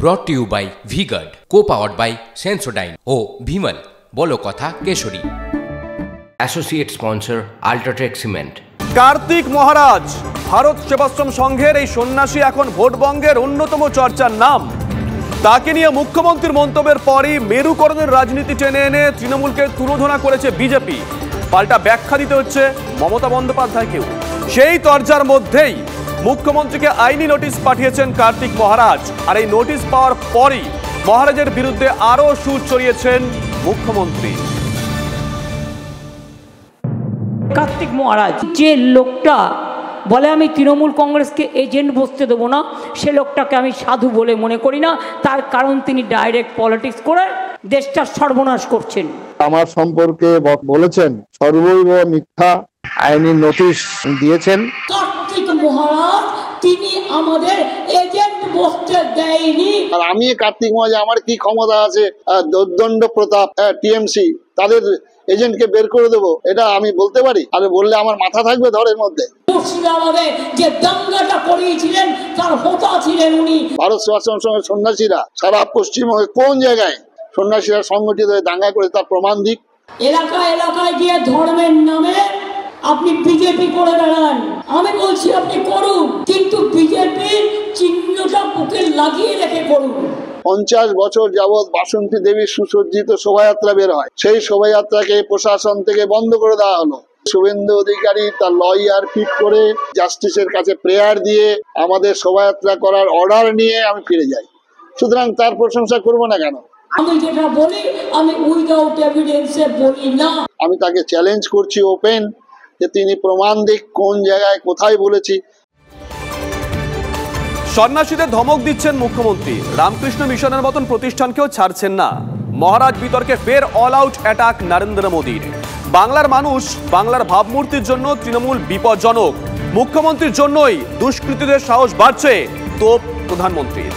ব্রট to you by V Guard, co powered by Sensodyne ও ভিমল বলো কথা কেশরী। Associate sponsor UltraTech cement. Kartik Maharaj, Bharat Sevashram সংঘের এই সন্ন্যাসী এখন ভোটবঙ্গের অন্যতম চর্চার নাম। তাকে নিয়ে মুখ্যমন্ত্রীর মন্তব্যের পরই মেরুকরণের রাজনীতি টেনে এনে তৃণমূলকে তুলোধনা করেছে বিজেপি। পাল্টা ব্যাখ্যা দিতে হচ্ছে মমতা বন্দ্যোপাধ্যায়কেও। সেই তরজার মধ্যেই মুখ্যমন্ত্রীকে আইনি নোটিশ পাঠিয়েছেন কার্তিক মহারাজ। আর এই নোটিশ পাওয়ার পরই মহারাজের বিরুদ্ধে আরও সুর চড়িয়েছেন মুখ্যমন্ত্রী। কার্তিক মহারাজ যে লোকটা বলে আমি তৃণমূল কংগ্রেসকে এজেন্ট বসতে দেবো না, সে লোকটাকে আমি সাধু বলে মনে করি না। তার কারণ তিনি ডাইরেক্ট পলিটিক্স করে দেশটা সর্বনাশ করছেন। আমার সম্পর্কে বলেছেন সর্বৈব মিথ্যা, আইনি নোটিশ দিয়েছেন। কার্তিক মহারাজ তিনি আমাদের এজেন্ট বসতে দেয়নি। আর আমি কার্তিক মহারাজ, আমার কি ক্ষমতা আছে দোর্দণ্ড প্রতাপ টিএমসি তাদের এজেন্টকে বের করে দেবো, এটা আমি বলতে পারি? আর বললে আমার মাথা থাকবে ধরের মধ্যে? মুর্শিদাবাদে যে দাঙ্গাটা করিয়েছিলেন তার হোতা ছিলেন উনি। ভারত সেবাশ্রম সংঘের সন্ন্যাসীরা সারা পশ্চিমবঙ্গে কোন জায়গায় সন্ন্যাসীরা সংগঠিত হয়ে দাঙ্গা করে তার প্রমাণ দিক। এলাকায় এলাকায় গিয়ে ধর্মের নামে আপনি বিজেপি করে বেড়ান। আমি বলছি আপনি করুন, কিন্তু বিজেপির চিহ্নটা বুকে লাগিয়ে রেখে করুন। 50 বছর যাবৎ বাসন্তী দেবীর সুসজ্জিত শোভাযাত্রা বের হয়, সেই শোভাযাত্রাকে প্রশাসন থেকে বন্ধ করে দেওয়া হলো। শুভেন্দু অধিকারী তার লয়ার ফিট করে জাস্টিসের কাছে প্রেয়ার দিয়ে আমাদের শোভাযাত্রা করার অর্ডার নিয়ে আমি ফিরে যাই। সুতরাং তার প্রশংসা করবো না কেন? আমি যেটা বলি আমি উইদাউট এভিডেন্সে বলি না। আমি তাকে চ্যালেঞ্জ করছি ওপেন, যে তিনি প্রমাণ দিক কোন জায়গায় কোথায় বলেছি। সন্ন্যাসীদের ধমক দিচ্ছেন মুখ্যমন্ত্রী। রামকৃষ্ণ মিশনের মতন প্রতিষ্ঠানকেও ছাড়ছেন না। মহারাজ বিতর্কে ফের অল আউট অ্যাটাক নরেন্দ্র মোদীর। বাংলার মানুষ, বাংলার ভাবমূর্তির জন্য তৃণমূল বিপজ্জনক। মুখ্যমন্ত্রীর জন্যই দুষ্কৃতীদের সাহস বাড়ছে, তোপ প্রধানমন্ত্রীর।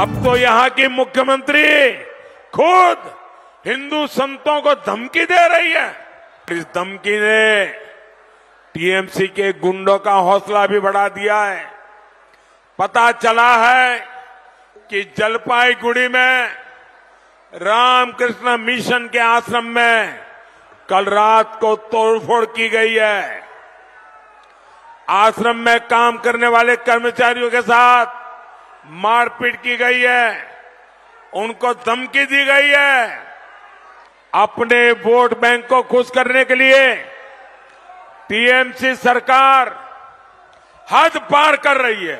अब तो यहाँ की मुख्यमंत्री खुद हिंदू संतों को धमकी दे रही है। इस धमकी ने टीएमसी के गुंडों का हौसला भी बढ़ा दिया है। पता चला है कि जलपाईगुड़ी में रामकृष्ण मिशन के आश्रम में कल रात को तोड़फोड़ की गई है। आश्रम में काम करने वाले कर्मचारियों के साथ मारपीट की गई है, उनको धमकी दी गई है। अपने वोट बैंक को खुश करने के लिए टीएमसी सरकार हद पार कर रही है।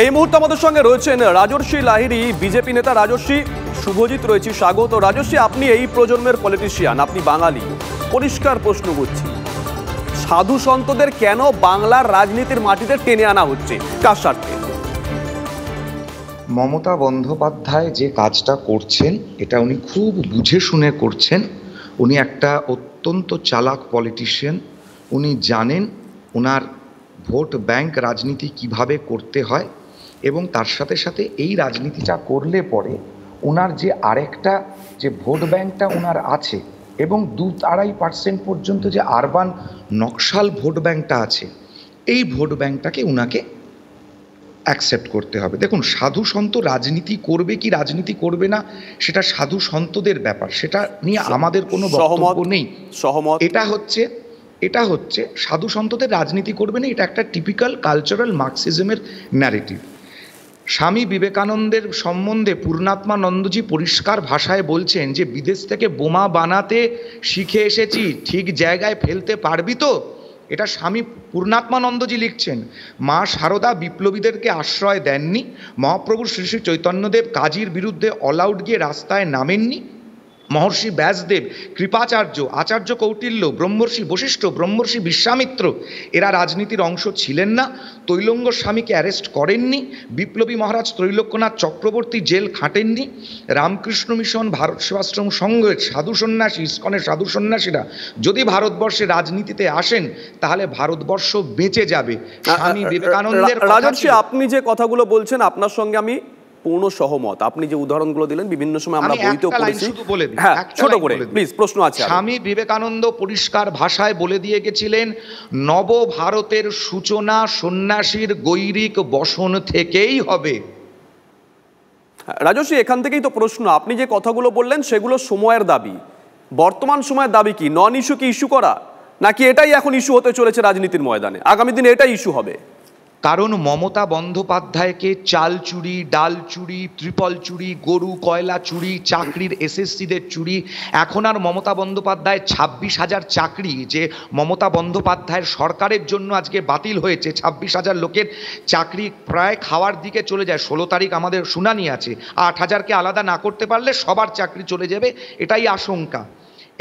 এই মুহূর্তে আমাদের সঙ্গে রয়েছেন রাজর্ষি লাহিড়ী, বিজেপি নেতা রাজর্ষি। শুভজিৎ রয়েছে, স্বাগত। রাজর্ষি, আপনি এই প্রজন্মের পলিটিশিয়ান, আপনি বাঙালি। পরিষ্কার প্রশ্ন করছি, সাধু সন্তদের কেন বাংলার রাজনীতির মাটিতে টেনে আনা হচ্ছে, কার স্বার্থে? মমতা বন্দ্যোপাধ্যায় যে কাজটা করছেন এটা উনি খুব বুঝে শুনে করছেন। উনি একটা অত্যন্ত চালাক পলিটিশিয়ান। উনি জানেন ওনার ভোট ব্যাংক রাজনীতি কিভাবে করতে হয়, এবং তার সাথে সাথে এই রাজনীতিটা করলে পরে ওনার যে আরেকটা যে ভোট ব্যাংকটা ওনার আছে, এবং 2-2.5% পর্যন্ত যে আরবান নকশাল ভোট ব্যাংকটা আছে, এই ভোট ব্যাংকটাকে ওনাকে অ্যাকসেপ্ট করতে হবে। দেখুন, সাধু সন্ত রাজনীতি করবে কি রাজনীতি করবে না সেটা সাধু সন্তদের ব্যাপার, সেটা নিয়ে আমাদের কোনো বক্তব্য নেই। সহমত। এটা হচ্ছে সাধু সন্তদের রাজনীতি করবে না, এটা একটা টিপিক্যাল কালচারাল মার্কসিজমের ন্যারেটিভ। স্বামী বিবেকানন্দের সম্বন্ধে পূর্ণাত্মানন্দজি পরিষ্কার ভাষায় বলছেন যে বিদেশ থেকে বোমা বানাতে শিখে এসেছি, ঠিক জায়গায় ফেলতে পারবি তো? এটা স্বামী পূর্ণাত্মানন্দজি লিখছেন। মা শারদা বিপ্লবীদেরকে আশ্রয় দেননি। মহাপ্রভু শ্রী শ্রী চৈতন্যদেব কাজীর বিরুদ্ধে অল আউট গিয়ে রাস্তায় নামেননি। মহর্ষি ব্যাসদেব, কৃপাচার্য, আচার্য কৌটিল্য, ব্রহ্মর্ষি বশিষ্ঠ, ব্রহ্মর্ষি বিশ্বামিত্র এরা রাজনীতির অংশ ছিলেন না। তৈলঙ্গ স্বামীকে অ্যারেস্ট করেননি। বিপ্লবী মহারাজ ত্রৈলোক্যনাথ চক্রবর্তী জেল খাটেননি। রামকৃষ্ণ মিশন, ভারত সেবাশ্রম সংঘের সাধু সন্ন্যাসী, ইসকনের সাধু সন্ন্যাসীরা যদি ভারতবর্ষে রাজনীতিতে আসেন তাহলে ভারতবর্ষ বেঁচে যাবে। স্বামী বিবেকানন্দের। রাজর্ষি, আপনি যে কথাগুলো বলছেন আপনার সঙ্গে আমি পূর্ণ সহমত। আপনি যে উদাহরণগুলো দিলেন বিভিন্ন সময় আমরা বইতেও পড়েছি। হ্যাঁ, ছোট করে প্লিজ, প্রশ্ন আছে। স্বামী বিবেকানন্দ পরিষ্কার ভাষায় বলে দিয়ে গেছিলেন, নব ভারতের সূচনা সন্ন্যাসীর গৈরিক বসন থেকেই হবে। রাজশ্রী, এখান থেকেই তো প্রশ্ন, আপনি যে কথাগুলো বললেন সেগুলো সময়ের দাবি, বর্তমান সময়ের দাবি কি নন ইস্যু কি ইস্যু করা, নাকি এটাই এখন ইস্যু হতে চলেছে রাজনীতির ময়দানে, আগামী দিনে এটাই ইস্যু হবে? কারণ মমতা বন্দ্যোপাধ্যায়কে চাল চুরি, ডাল চুরি, ত্রিপল চুরি, গরু কয়লা চুরি, চাকরির এসএসসিদের চুরি, এখন আর মমতা বন্দ্যোপাধ্যায় 26,000 চাকরি যে মমতা বন্দ্যোপাধ্যায়ের সরকারের জন্য আজকে বাতিল হয়েছে, 26,000 লোকের চাকরি প্রায় খাওয়ার দিকে চলে যায়। 16 তারিখ আমাদের শুনানি আছে, 8,000কে আলাদা না করতে পারলে সবার চাকরি চলে যাবে, এটাই আশঙ্কা।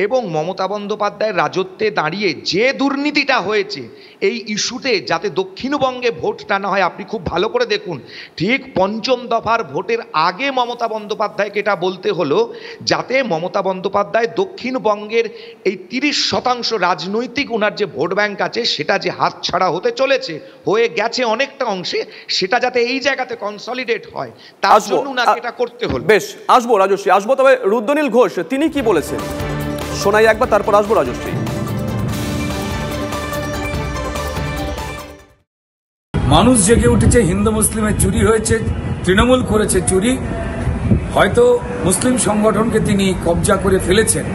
এবং মমতা বন্দ্যোপাধ্যায়ের রাজত্বে দাঁড়িয়ে যে দুর্নীতিটা হয়েছে এই ইস্যুতে, যাতে দক্ষিণবঙ্গে ভোট টানা হয়, আপনি খুব ভালো করে দেখুন, ঠিক পঞ্চম দফার ভোটের আগে মমতা বন্দ্যোপাধ্যায়কে এটা বলতে হলো যাতে মমতা বন্দ্যোপাধ্যায় দক্ষিণবঙ্গের এই 30% রাজনৈতিক ওনার যে ভোট ব্যাংক আছে সেটা যে হাতছাড়া হতে চলেছে, হয়ে গেছে অনেকটা অংশে, সেটা যাতে এই জায়গাতে কনসলিডেট হয়, তার জন্য ওনাকে এটা করতে হলো। বেশ, আসবো রাজশ্রী, আসবো। তবে রুদ্রনীল ঘোষ তিনি কি বলেছেন শোনাই একবার, তারপর আসবো রাজশ্রী। মানুষ জেগে উঠেছে, হিন্দু মুসলিমের চুরি হয়েছে, তৃণমূল করেছে চুরি, হয়তো মুসলিম সংগঠনকে তিনি কবজা করে ফেলেছেন,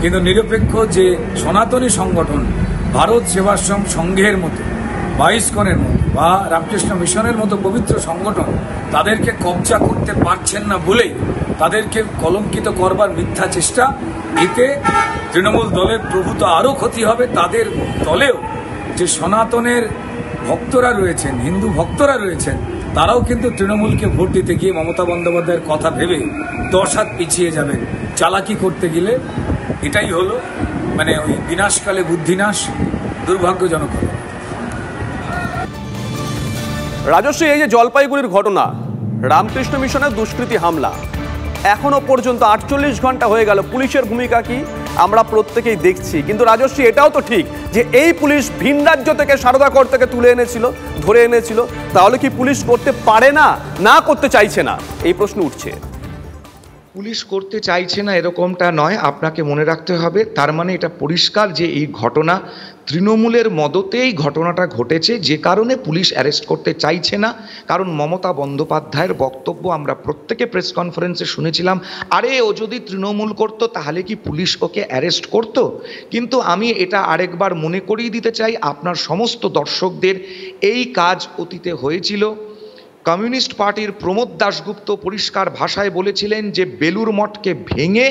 কিন্তু নিরপেক্ষ যে সনাতনী সংগঠন ভারত সেবাশ্রম সংঘের মতো, 22 কনের মতো বা রামকৃষ্ণ মিশনের মতো পবিত্র সংগঠন তাদেরকে কবজা করতে পারছেন না বলেই তাদেরকে কলঙ্কিত করবার মিথ্যা চেষ্টা, এতে তৃণমূল দলের প্রভূত আরও ক্ষতি হবে। তাদের দলেও যে সনাতনের ভক্তরা রয়েছেন, হিন্দু ভক্তরা রয়েছেন, তারাও কিন্তু তৃণমূলকে ভোট দিতে গিয়ে মমতা বন্দ্যোপাধ্যায়ের কথা ভেবে 10 হাত পিছিয়ে যাবেন। চালাকি করতে গেলে এটাই হলো, মানে ওই বিনাশকালে বুদ্ধিনাশ, দুর্ভাগ্যজনক। রাজশ্রী, এই যে জলপাইগুড়ির ঘটনা, রামকৃষ্ণ মিশনের দুষ্কৃতী হামলা, এখনো পর্যন্ত 48 ঘন্টা হয়ে গেল, পুলিশের ভূমিকা কি আমরা প্রত্যেকেই দেখছি। কিন্তু রাজশ্রী, এটাও তো ঠিক যে এই পুলিশ ভিন রাজ্য থেকে সারদা কর থেকে তুলে এনেছিল, ধরে এনেছিল, তাহলে কি পুলিশ করতে পারে না, না করতে চাইছে না, এই প্রশ্ন উঠছে। পুলিশ করতে চাইছে না এরকমটা নয়, আপনাকে মনে রাখতে হবে, তার মানে এটা পরিষ্কার যে এই ঘটনা তৃণমূলের মদতেই ঘটনাটা ঘটেছে, যে কারণে পুলিশ অ্যারেস্ট করতে চাইছে না। কারণ মমতা বন্দ্যোপাধ্যায়ের বক্তব্য আমরা প্রত্যেকে প্রেস কনফারেন্সে শুনেছিলাম, আরে ও যদি তৃণমূল করতো তাহলে কি পুলিশ ওকে অ্যারেস্ট করতো? কিন্তু আমি এটা আরেকবার মনে করিয়ে দিতে চাই আপনার সমস্ত দর্শকদের, এই কাজ অতীতে হয়েছিল। কমিউনিস্ট পার্টির প্রমোদ দাশগুপ্ত পরিষ্কার ভাষায় বলেছিলেন যে বেলুর মঠকে ভেঙে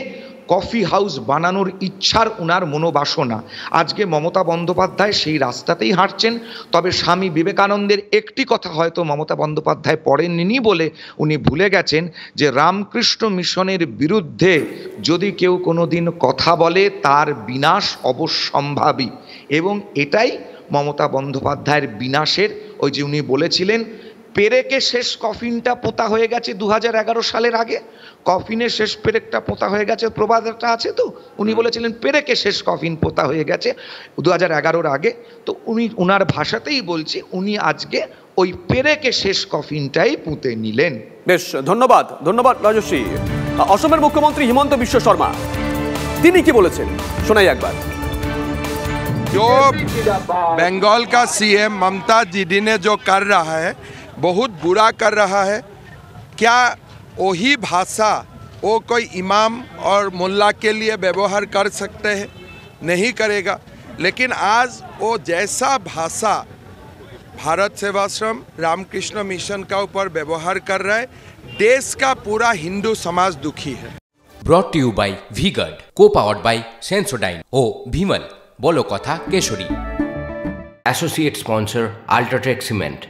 কফি হাউস বানানোর ইচ্ছার ওনার মনোবাসনা। আজকে মমতা বন্দ্যোপাধ্যায় সেই রাস্তাতেই হাঁটছেন। তবে স্বামী বিবেকানন্দের একটি কথা হয়তো মমতা বন্দ্যোপাধ্যায় পড়েননি বলে উনি ভুলে গেছেন, যে রামকৃষ্ণ মিশনের বিরুদ্ধে যদি কেউ কোনোদিন কথা বলে তার বিনাশ অবশ্যম্ভাবী। এবং এটাই মমতা বন্দ্যোপাধ্যায়ের বিনাশের, ওই যে উনি বলেছিলেন পেরেকে শেষ কফিনটা পোতা হয়ে গেছে 2011 সালের আগে, কফিনের শেষ পেরেকটা পোতা হয়ে গেছে, প্রবাদটা আছে তো, উনি বলেছিলেন পেরেকে শেষ কফিন পোতা হয়ে গেছে 2011-র আগে। তো উনি ওনার ভাষাতেই বলছি, উনি আজকে ওই পেরেকে শেষ কফিনটাই পুঁতে নিলেন। বেশ, ধন্যবাদ, ধন্যবাদ রাজশ্রী। অসমের মুখ্যমন্ত্রী হিমন্ত বিশ্ব শর্মা তিনি কি বলেছেন শোনাই একবার। जो बंगाल का सीएम ममता दीदी ने जो कर रहा है बहुत बुरा कर रहा है। क्या वही भाषा वो कोई इमाम और मुल्ला के लिए व्यवहार कर सकते हैं? नहीं करेगा। लेकिन आज वो जैसा भाषा भारत सेवाश्रम रामकृष्ण मिशन का ऊपर व्यवहार कर रहा है, देश का पूरा हिंदू समाज दुखी है। Brought to you by V Guard, co powered by Sensodyne ओ विमल, बोलो कथा केशरी। Associate sponsor UltraTech cement.